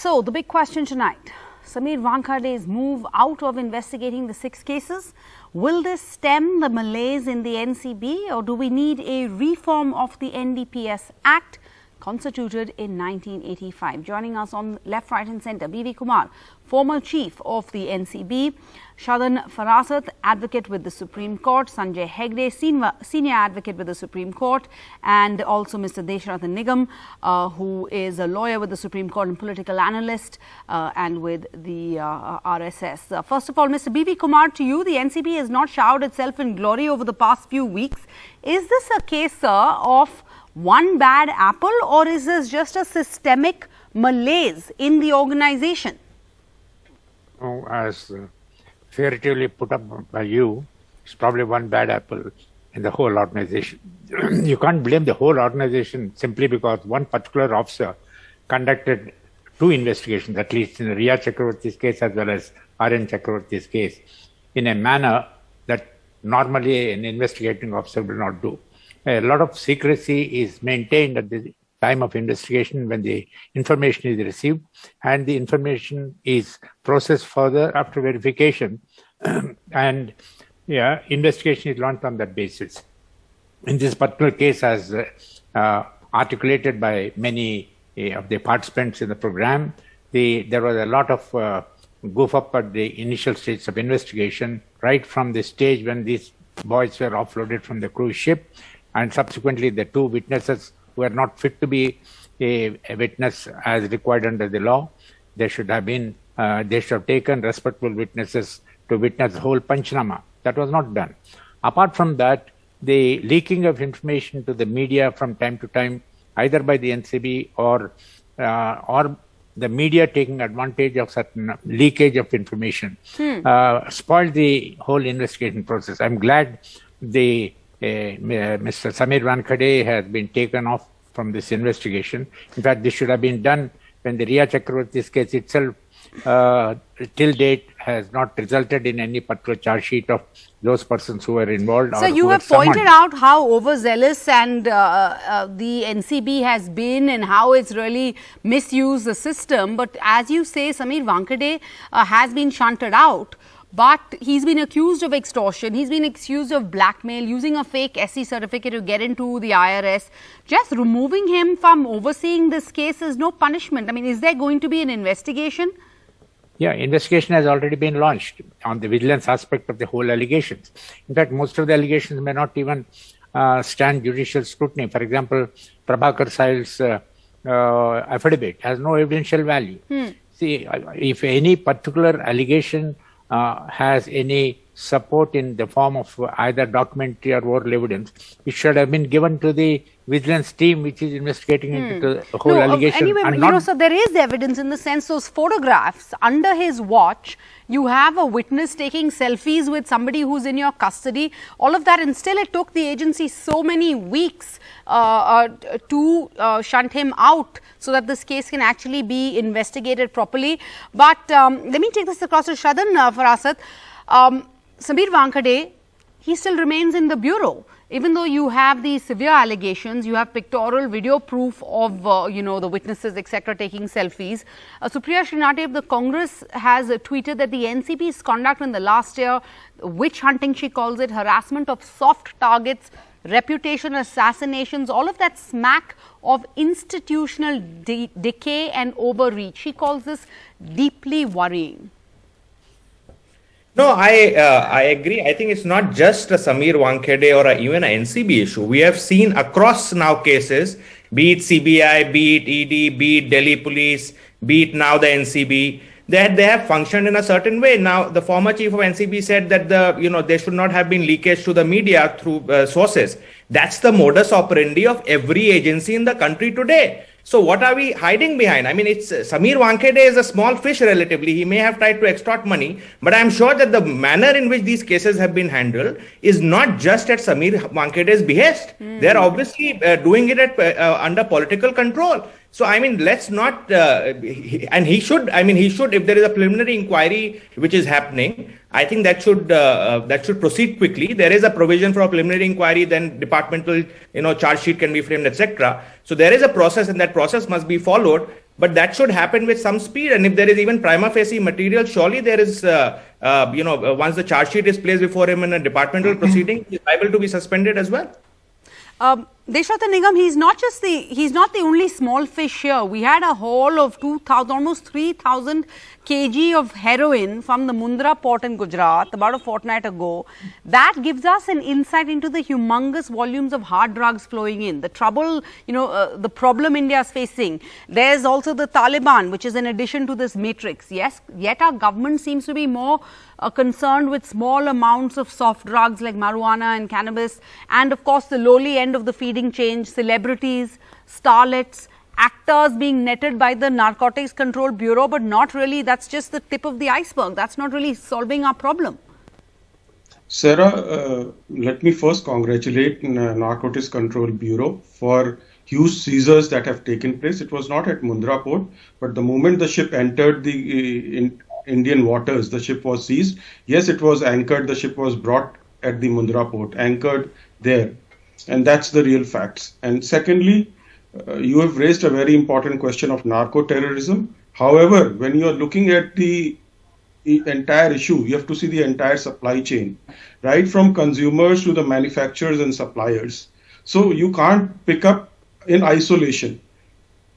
So, the big question tonight, Sameer Wankade's move out of investigating the 6 cases. Will this stem the malaise in the NCB, or do we need a reform of the NDPS Act constituted in 1985? Joining us on left, right and centre, B.V. Kumar, former chief of the NCB, Shadan Farasat, advocate with the Supreme Court, Sanjay Hegde, senior advocate with the Supreme Court, and also Mr. Desharathan Nigam, who is a lawyer with the Supreme Court and political analyst and with the RSS. First of all, Mr. B.V. Kumar, to you, the NCB has not showered itself in glory over the past few weeks. Is this a case, sir, of one bad apple, or is this just a systemic malaise in the organization? Oh, as figuratively put up by you, it's probably one bad apple in the whole organization. You can't blame the whole organization simply because one particular officer conducted 2 investigations, at least in the Riya Chakravarti's case as well as Aryan Chakravarti's case, in a manner that normally an investigating officer will not do. A lot of secrecy is maintained at the time of investigation when the information is received, and the information is processed further after verification, and investigation is launched on that basis. In this particular case, as articulated by many of the participants in the program, there was a lot of goof up at the initial stage of investigation, right from the stage when these boys were offloaded from the cruise ship, and subsequently the 2 witnesses who are not fit to be a witness as required under the law. They should have taken respectable witnesses to witness the whole Panchnama. That was not done. Apart from that, the leaking of information to the media from time to time, either by the NCB or the media taking advantage of certain leakage of information, spoiled the whole investigation process. I'm glad Mr. Sameer Wankade has been taken off from this investigation. In fact, this should have been done when the Riya Chakravarti's case itself, till date, has not resulted in any particular charge sheet of those persons who were involved. So you have pointed out how overzealous and the NCB has been and how it's really misused the system. But as you say, Sameer Wankade has been shunted out. But he's been accused of extortion, he's been accused of blackmail, using a fake SC certificate to get into the IRS. Just removing him from overseeing this case is no punishment. I mean, is there going to be an investigation? Yeah, investigation has already been launched on the vigilance aspect of the whole allegations. In fact, most of the allegations may not even stand judicial scrutiny. For example, Prabhakar Sail's affidavit has no evidential value. See, if any particular allegation has any support in the form of either documentary or oral evidence, it should have been given to the vigilance team which is investigating into the whole allegation. Anyway, so there is evidence in the sense those photographs under his watch, you have a witness taking selfies with somebody who's in your custody, all of that, and still it took the agency so many weeks to shunt him out so that this case can actually be investigated properly. But let me take this across to Shadan Farasat. Sameer Wankade, he still remains in the bureau. Even though you have these severe allegations, you have pictorial video proof of, the witnesses, etc., taking selfies. Supriya Shrinate of the Congress has tweeted that the NCB's conduct in the last year, witch hunting, she calls it, harassment of soft targets, reputation assassinations, all of that smack of institutional decay and overreach. She calls this deeply worrying. No, I agree. I think it's not just a Sameer Wankade or even an NCB issue. We have seen across now cases, be it CBI, be it ED, be it Delhi Police, be it now the NCB, that they have functioned in a certain way. Now, the former chief of NCB said that there should not have been leakage to the media through sources. That's the modus operandi of every agency in the country today. So what are we hiding behind? I mean, it's Sameer Wankade is a small fish relatively. He may have tried to extort money, but I'm sure that the manner in which these cases have been handled is not just at Sameer Wankade's behest. They're obviously doing it under political control. So, I mean, let's not, and he should, if there is a preliminary inquiry which is happening, I think that should proceed quickly. There is a provision for a preliminary inquiry, then departmental, charge sheet can be framed, etc. So there is a process, and that process must be followed. but that should happen with some speed. And if there is even prima facie material, surely there is, once the charge sheet is placed before him in a departmental proceeding, he is liable to be suspended as well. Deshrata Nigam, he's not the only small fish here. We had a haul of 2,000, almost 3,000 kg of heroin from the Mundra port in Gujarat about a fortnight ago. That gives us an insight into the humongous volumes of hard drugs flowing in. The trouble, the problem India is facing. There's also the Taliban, which is in addition to this matrix. Yes, yet our government seems to be more concerned with small amounts of soft drugs like marijuana and cannabis, and of course the lowly end of the feeding chain, celebrities, starlets, actors being netted by the Narcotics Control Bureau, but not really. That's just the tip of the iceberg. That's not really solving our problem. Sarah, let me first congratulate Narcotics Control Bureau for huge seizures that have taken place. It was not at Mundra port, but the moment the ship entered the Indian waters, the ship was seized. Yes, it was anchored. The ship was brought at the Mundra port, anchored there. And that's the real facts. And secondly, you have raised a very important question of narco-terrorism. However, when you are looking at the entire issue, you have to see the entire supply chain, right from consumers to the manufacturers and suppliers. So you can't pick up in isolation.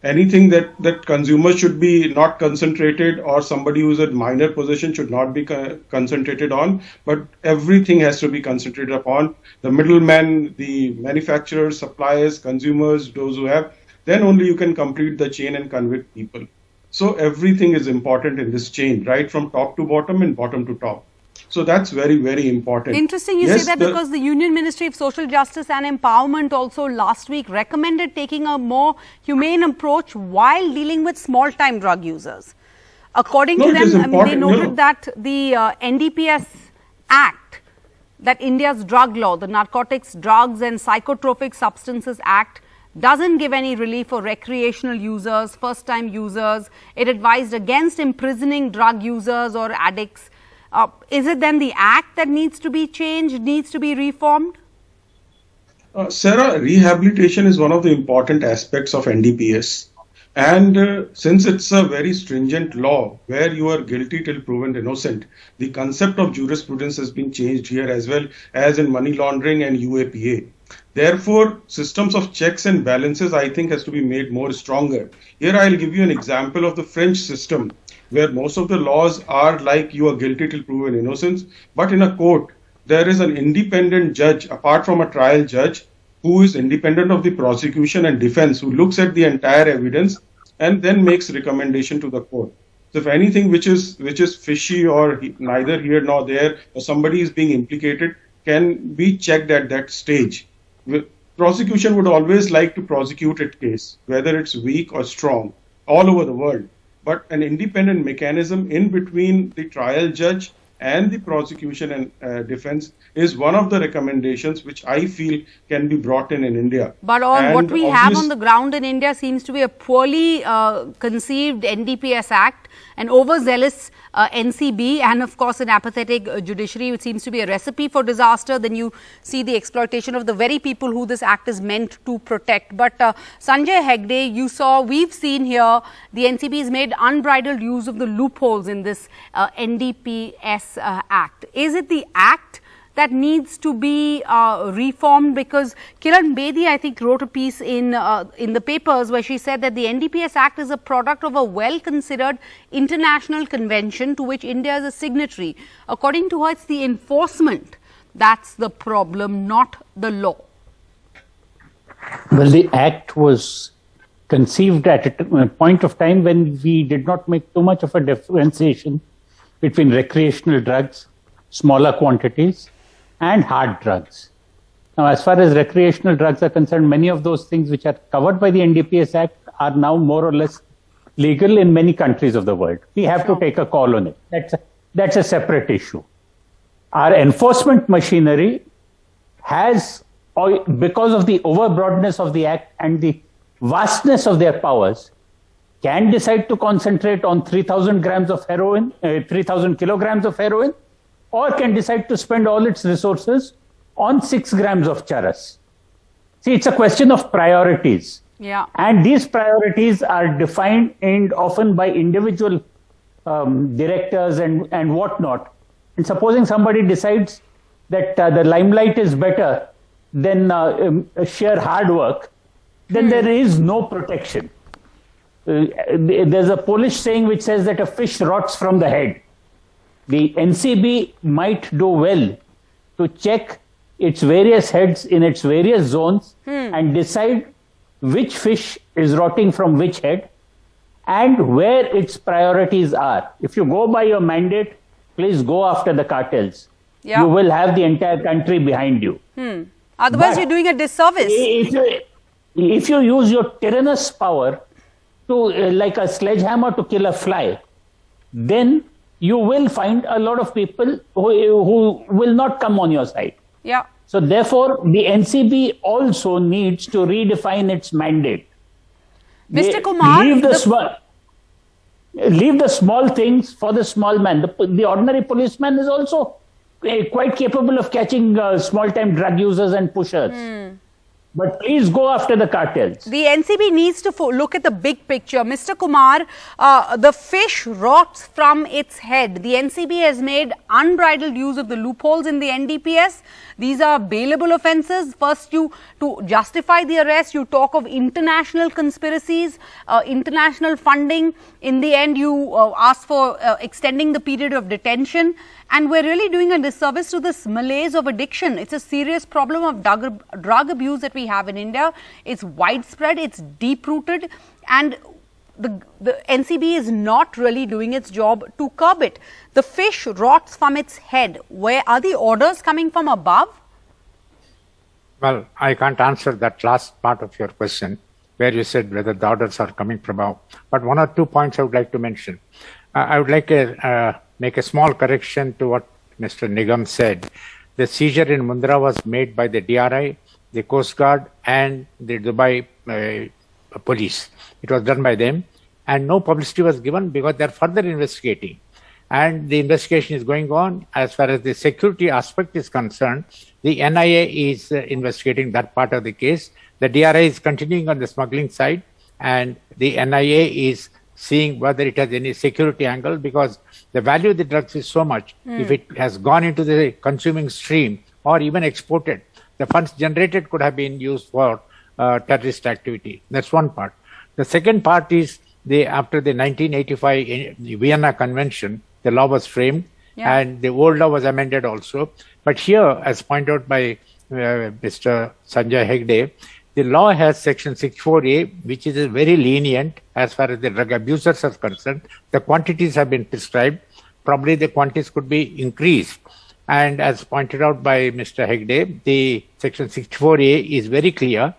Anything that consumers should be not concentrated, or somebody who's at minor position should not be concentrated on, but everything has to be concentrated upon the middlemen, the manufacturers, suppliers, consumers, those who have, then only you can complete the chain and convict people. So everything is important in this chain, right from top to bottom and bottom to top. So that's very, very important. Interesting you say that, because the Union Ministry of Social Justice and Empowerment also last week recommended taking a more humane approach while dealing with small-time drug users. According to them, they noted that the NDPS Act, that India's drug law, the Narcotics, Drugs and Psychotropic Substances Act, doesn't give any relief for recreational users, first-time users. It advised against imprisoning drug users or addicts. Is it then the act that needs to be changed, needs to be reformed? Sarah, rehabilitation is one of the important aspects of NDPS. And since it's a very stringent law where you are guilty till proven innocent, the concept of jurisprudence has been changed here as well as in money laundering and UAPA. Therefore, systems of checks and balances, I think, has to be made more stronger. Here I'll give you an example of the French system, where most of the laws are like you are guilty till proven innocence, but in a court, there is an independent judge, apart from a trial judge, who is independent of the prosecution and defense, who looks at the entire evidence and then makes recommendation to the court. So if anything which is fishy or neither here nor there, or somebody is being implicated, can be checked at that stage. Prosecution would always like to prosecute its case, whether it's weak or strong, all over the world. But an independent mechanism in between the trial judge and the prosecution and defense is one of the recommendations which I feel can be brought in India. But what we have on the ground in India seems to be a poorly conceived NDPS Act, an overzealous NCB, and of course an apathetic judiciary, which seems to be a recipe for disaster. Then you see the exploitation of the very people who this act is meant to protect. But Sanjay Hegde, we've seen here the NCB has made unbridled use of the loopholes in this NDPS Act. Is it the act that needs to be reformed? Because Kiran Bedi, I think, wrote a piece in the papers where she said that the NDPS Act is a product of a well-considered international convention to which India is a signatory. According to her, it's the enforcement that's the problem, not the law. Well, the Act was conceived at a point of time when we did not make too much of a differentiation between recreational drugs, smaller quantities, and hard drugs. Now, as far as recreational drugs are concerned, many of those things which are covered by the NDPS Act are now more or less legal in many countries of the world. We have to take a call on it. That's a separate issue. Our enforcement machinery has, because of the overbroadness of the Act and the vastness of their powers, can decide to concentrate on 3,000 grams of heroin, 3,000 kilograms of heroin, or can decide to spend all its resources on 6 grams of charas. See, it's a question of priorities. Yeah. And these priorities are defined and often by individual directors and whatnot. And supposing somebody decides that the limelight is better than sheer hard work, then there is no protection. There's a Polish saying which says that a fish rots from the head. The NCB might do well to check its various heads in its various zones and decide which fish is rotting from which head and where its priorities are. If you go by your mandate, please go after the cartels. Yeah. You will have the entire country behind you. Otherwise, But you're doing a disservice. If you use your tyrannous power to, like a sledgehammer to kill a fly, then you will find a lot of people who will not come on your side. Yeah. So therefore, the NCB also needs to redefine its mandate. Mr. Kumar, leave the small things for the small man. The ordinary policeman is also quite capable of catching small-time drug users and pushers. But please go after the cartels. the NCB needs to look at the big picture. Mr. Kumar, the fish rots from its head. The NCB has made unbridled use of the loopholes in the NDPS. These are bailable offences. First, to justify the arrest, you talk of international conspiracies, international funding. In the end, you ask for extending the period of detention. And we're really doing a disservice to this malaise of addiction. It's a serious problem of drug abuse that we have in India. It's widespread, it's deep-rooted, and the NCB is not really doing its job to curb it. The fish rots from its head. Where are the orders coming from above? Well, I can't answer that last part of your question, where you said whether the orders are coming from above. But one or two points I would like to mention. I would like to make a small correction to what Mr. Nigam said. The seizure in Mundra was made by the DRI, the Coast Guard, and the Dubai police. It was done by them, and no publicity was given because they're further investigating. And the investigation is going on. As far as the security aspect is concerned, the NIA is investigating that part of the case. The DRI is continuing on the smuggling side, and the NIA is seeing whether it has any security angle, because the value of the drugs is so much. If it has gone into the consuming stream or even exported, the funds generated could have been used for terrorist activity. That's one part. The second part is after the 1985 Vienna Convention, the law was framed, and the old law was amended also. But here, as pointed out by Mr. Sanjay Hegde, the law has section 64A, which is very lenient as far as the drug abusers are concerned. The quantities have been prescribed. Probably the quantities could be increased. And as pointed out by Mr. Hegde, the section 64A is very clear,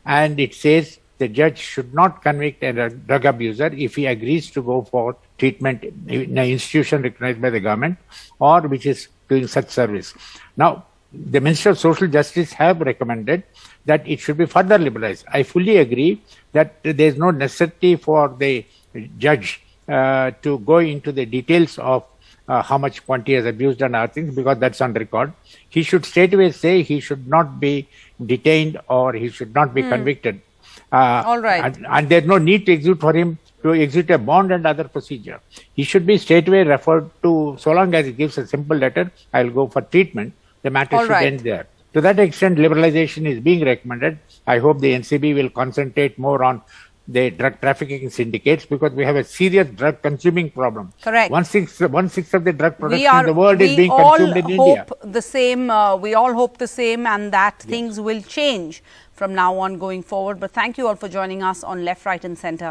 and it says the judge should not convict a drug abuser if he agrees to go for treatment in an institution recognized by the government or which is doing such service. Now, the Minister of Social Justice have recommended that it should be further liberalized. I fully agree that there is no necessity for the judge to go into the details of how much quantity has abused and other things, because that's on record. He should straightaway say he should not be detained or he should not be convicted. All right. And there's no need to execute for him to execute a bond and other procedure. He should be straightaway referred to, so long as he gives a simple letter, I'll go for treatment, the matter All should right. end there. To that extent, liberalization is being recommended. I hope the NCB will concentrate more on the drug trafficking syndicates, because we have a serious drug consuming problem. Correct. One sixth of the drug production in the world is being consumed in India. We all hope the same. We all hope the same, and that things will change from now on going forward. But thank you all for joining us on Left, Right and Centre.